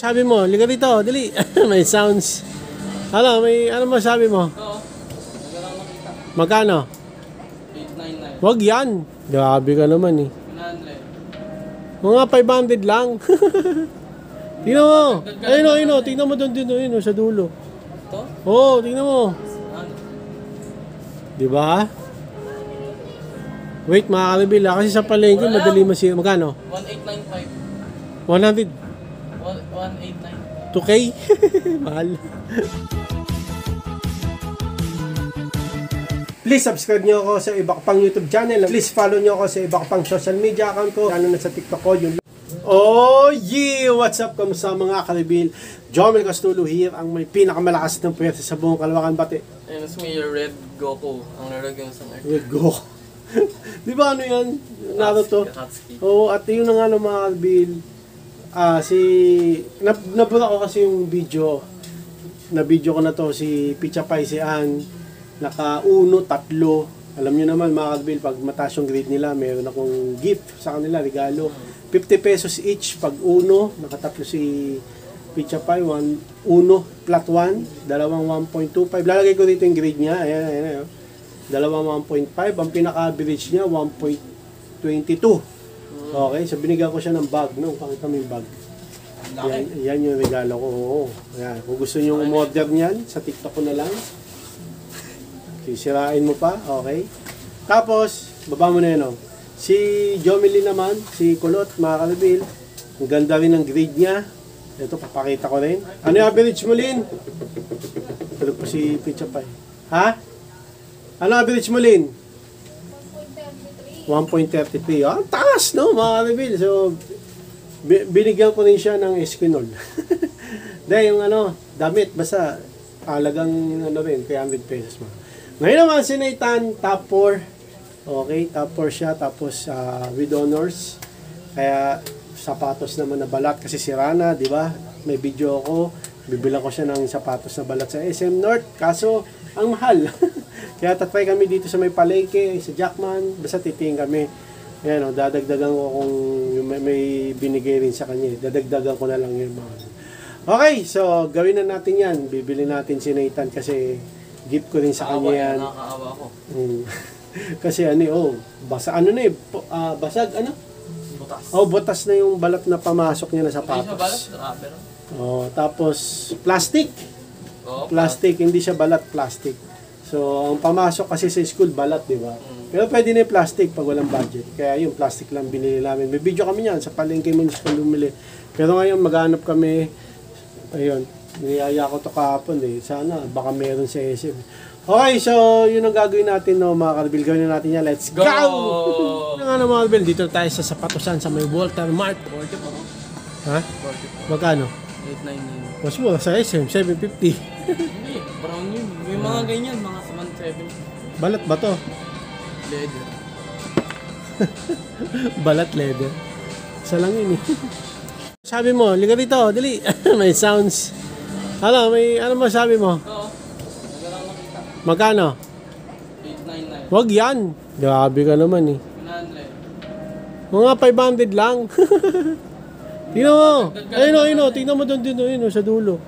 Sabi mo, liga rito, dali. May sounds. Ano masabi mo? Oo. Nagalang nakita. Magkano? 899. Wag yan. Grabe ka naman eh. 900. Mga 500 lang. Tingnan mo. Ayun o. Tingnan mo doon din. Ayun o, sa dulo. Ito? Oo, tingnan mo. Ano? Diba? Wait, makakalibil ha. Kasi sa palengke, madali masira. Magkano? 1895. 100. 189. 2K? Mahal. Please subscribe nyo ako sa iba ko pang YouTube channel. Please follow nyo ako sa iba ko pang social media account ko. Lalo na sa TikTok ko. Oh yeah! What's up? Kamusta mga kalibil? Jomel Castulo here, ang may pinakamalakas ng pwersa sa buong Caloocan Bate. And it's me, Red Goku. Ang nalagyan sa Earth. Red Goku. Di ba ano yan? Naruto? Katsuki. Oo, at yun na nga ng mga kalibil. Nabura ko kasi yung video. Na-video ko na to si Picha Pai, si Ann. Naka 1, 3. Alam nyo naman mga kalibil, pag mataas yung grade nila, meron akong gift sa kanila, regalo. 50 pesos each pag 1. Nakatatlo si Picha Pai, 1 flat 1, dalawang 1.25. Lalagay ko dito yung grade niya. Ayan. Dalawang 1.5. Ang pinaka-average niya, 1.22. Okay, so binigyan ko siya ng bag, no? Pakita mo yung bag. Yan yung regalo ko. Oo. Ayan. Kung gusto niyo umorder niyan, sa TikTok ko na lang. Sisirain mo pa, okay? Tapos, baba mo na yun, oh. Si Jomely naman, si Kulot, mga kalibil. Ang ganda rin ng grade niya. Ito, papakita ko rin. Ano yung average mo, Lin? Tulog pa si Picha Pai. Ha? Ano average mo, Lin? 1.33. Ah, taas, no, mga kalibil. So, binigyan ko rin siya ng Esquinol. Dahil yung damit, basta halagang rin, 300 pesos mo. Ngayon naman, si Nathan, top 4. Okay, top 4 siya, tapos with honors. Kaya, sapatos naman na balat kasi sira na, di ba? May video ako, bibilang ko siya ng sapatos na balat sa SM North. Kaso, ang mahal. Kaya tatry kami dito sa may palengke, sa Jackman, basta titingin kami. Ayan, dadagdagan ko kung may binigay rin sa kanya. Dadagdagan ko na lang yun. Okay, so gawin na natin yan. Bibili natin si Nathan kasi gift ko rin sa kanya yan. Nakakaawa ko. Kasi basag Butas. butas na yung balat na pamasok niya na sapatos. Hindi siya balat, rubber. Tapos plastic. Plastic, hindi siya balat, plastic. So, ang pamasok kasi sa school, balat, di ba? Pero pwede na yung plastic pag walang budget. Kaya yung plastic lang binili namin. May video kami niyan sa palengke municipal bumili. Pero ngayon, maghanap kami. Ayun, niyaya ko to kahapon eh. Sana, baka meron sa SM. Okay, so, yun ang gagawin natin, no, mga kalibil. Gawin na natin yan. Let's go! Ano nga mga kalibil, dito tayo sa sapatosan sa may Walter Mart. 40 po. Ha? 40. Magkano? 899. Mas mura sa SM, 750. Hindi, brown yun. May mga ganyan, mga 170. Balat ba to? Leather. Balat leather. Isa lang yun eh. Sabi mo, liga rito, dali. May sounds. Ano masabi mo? Oo. Nagalang nakita. Magkano? 899. Wag yan. Grabe ka naman eh. 900. Mga 500 lang. Tingnan mo. Ayun o. Tingnan mo doon din. Ayun o, sa dulo.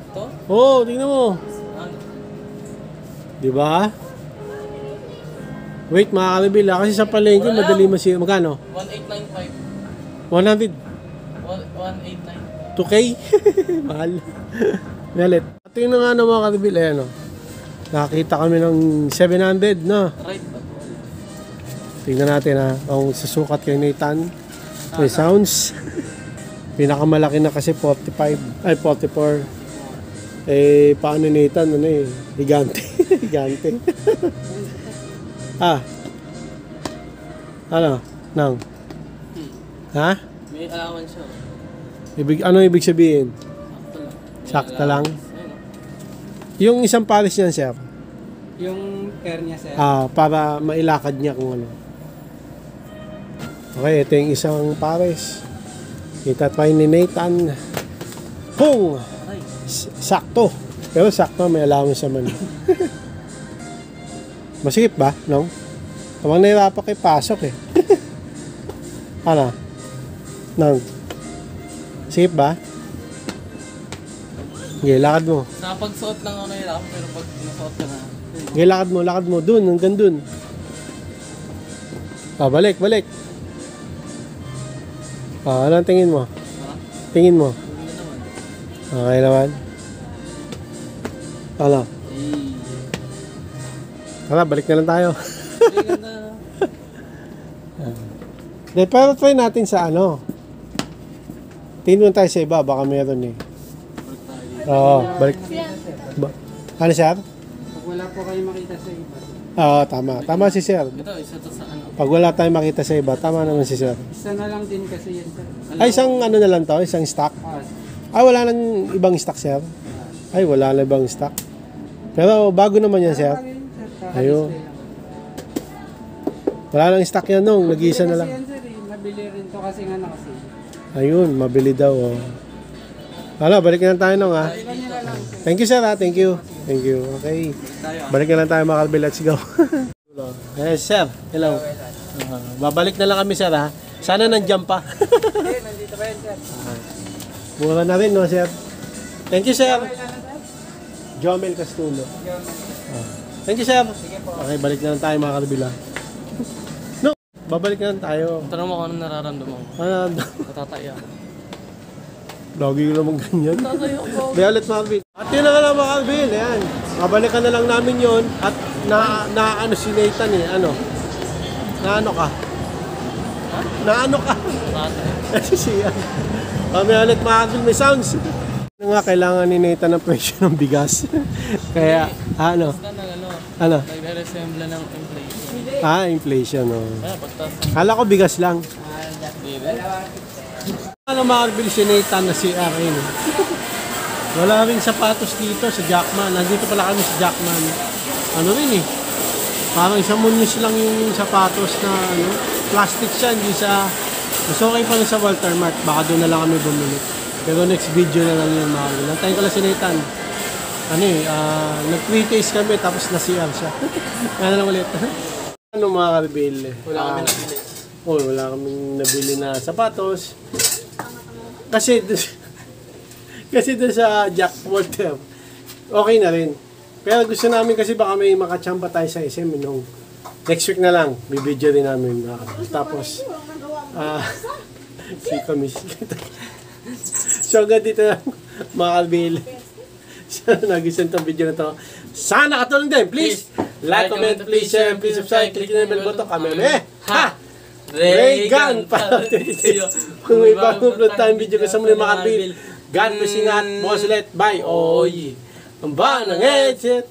Ito? Oo, tingnan mo. Ano? Diba? Wait, makakalibil ha. Kasi sa palengke, madali masira. Magkano? 1895. 100. 189. 2K? Mahal. Galit. At yun na nga mga kalibil. Ayan o. Nakakita kami ng 700 na. Right ba? Tingnan natin ha. Kung susukat kay Nathan. May sounds. Pinakamalaki na kasi 45. Ay, 44. Eh, paano Nathan? Higante. Higante. Nang? Ha? May alaman siya. Ano ibig sabihin? Sakto lang. Sakta lang? Yung isang pares niyan, sir. Yung pair niya, sir. Para mailakad niya kung ano. Okay, ito yung isang pares. Itatry ni Nathan. Kung sakto. Pero sakto, may allowance naman. Masikip ba? No? Habang nahirapan kayo, pasok eh. Nang? Sikip ba? Okay, lakad mo. Sa pagsuot lang ako nahihirapan, pero pag nasuot ka na. Okay, lakad mo. Dun, hanggang dun. Balik. Ano ang tingin mo? Ha? Tingin mo. Hindi naman. Okay naman. Ano? Tara, balik na lang tayo. Hindi, ganda. Pero try natin sa ano. Tingin mo tayo sa iba, baka meron eh. Balik tayo. Oo, balik. Ano, sir? Pag wala po kayo makita sa iba, Oo, tama. Tama si sir. Ito, isa to sa ano. Pag wala tayong makita sa iba, tama naman si sir. isa na lang din kasi yan sir. Ay, isang ano na lang to, isang stock. Wala nang ibang stock, sir. Ay, wala na ibang stock. Pero bago naman yan, sir. Ayun. Wala nang stock yan nung, nag-iisa na lang. Kasi yan sir eh, nabili rin to kasi nga nakasi. Ayun, mabili daw. Oh. Hala, balik na lang tayo nung ha. Thank you, sir ha. Thank you. Okay. Balik na lang tayo mga kalbi. Let's go. Sir. Hello. Babalik na lang kami, sir ha. Sana nandiyan pa. Nandito ba yan sir? Mura na rin, no, sir? Thank you, sir. Jomel Castulo. Thank you, sir. Okay, balik na lang tayo mga kalbila. No, babalik na lang tayo. Tanong mo kung ano nararamdaman mo. Ano? Natataya ako. Lagi ko naman ganyan. Natataya ako. Kaya ulit mga kalbil. At yun na nga lang mga kalbil. Ayan. Mabalikan na lang namin yon. At ano si Nathan eh. Ano? Naano ka? Naano ka? Natataya. Kasi siya. Kami ulit mga kalbil. May sounds. Ano nga, kailangan ni Nathan ng presyo ng bigas. Kaya, ano? Basta nang ano, Ano? nagre-resemble ng inflation. Inflation. Oh. Kaya pagtas ng Kala ko bigas lang. bibig. Ano mga kalbil si Nathan na si Arin? Wala rin sapatos dito sa Jackman. Nandito pala kami sa Jackman. Ano rin eh. Parang isang munyos lang yung sapatos na ano. Plastic siya, hindi sa... Mas okay pa rin sa Walter Mart. Baka doon na lang kami bumili. Pero next video na lang yun mga kalbil. Nantayin ko lang si Nathan. Ano eh, nag-pre-taste kami tapos na-CR siya. Kaya na lang ulit. Ano mga kalbil? Wala kami nabili. Wala kaming nabili na sapatos. Kasi doon sa Jack Walter, okay na rin. Pero gusto namin kasi baka may makachamba tayo sa SM nung next week na lang, bibidyo din namin. Tapos, si Kamis. So hanggang dito na, mga kalbil. Nag-isend tong video na to. Sana katulong din. Please, like, comment, please share, please subscribe, click na yung bell button. Kami, ha! Reagan! Para dito. Kung may bagong upload tayong video ko sa muli mga kalbil. God bless, ingat. Boss, let, bye. Oy! Ang ba ng headset.